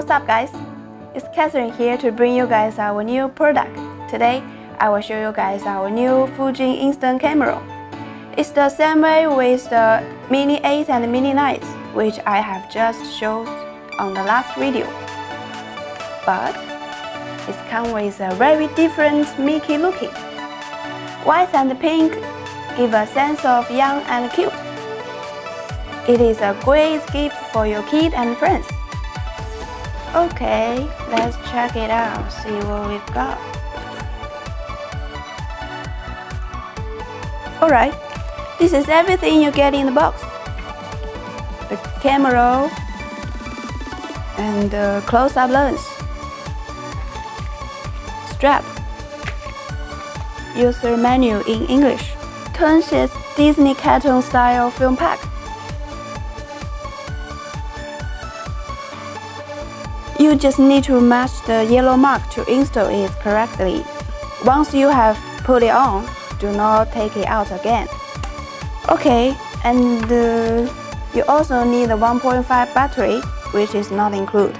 What's up guys? It's Catherine here to bring you guys our new product. Today, I will show you guys our new Fuji instant camera. It's the same way with the Mini 8 and Mini 9, which I have just shown on the last video. But it comes with a very different Mickey looking. White and pink give a sense of young and cute. It is a great gift for your kid and friends. Okay, let's check it out, see what we've got. Alright, this is everything you get in the box. The camera and the close-up lens, strap, user manual in English, Twin Disney cartoon style film pack. You just need to match the yellow mark to install it correctly. Once you have put it on, do not take it out again. Okay, and you also need a 1.5 battery, which is not included.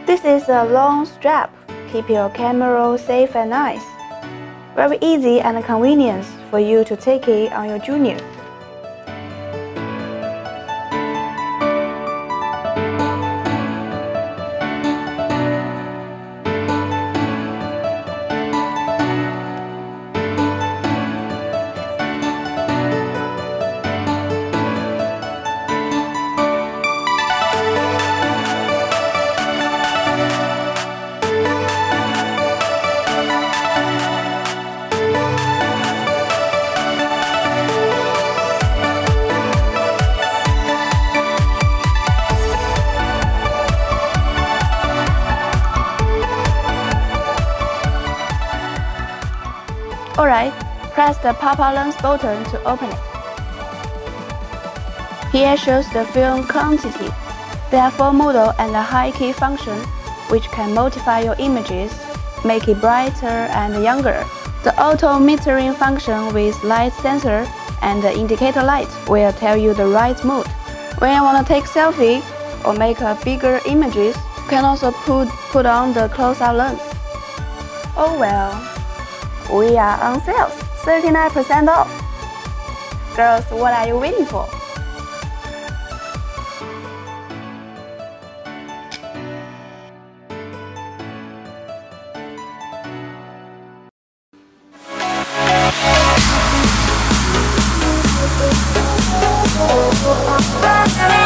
This is a long strap, keep your camera safe and nice. Very easy and convenient for you to take it on your junior. Alright, press the pop-out lens button to open it. Here shows the film quantity. There are 4 models and a high key function, which can modify your images, make it brighter and younger. The auto metering function with light sensor and the indicator light will tell you the right mood. When you want to take selfie or make a bigger images, you can also put on the close-up lens. Oh well. We are on sale, 39% off. Girls, what are you waiting for? Oh,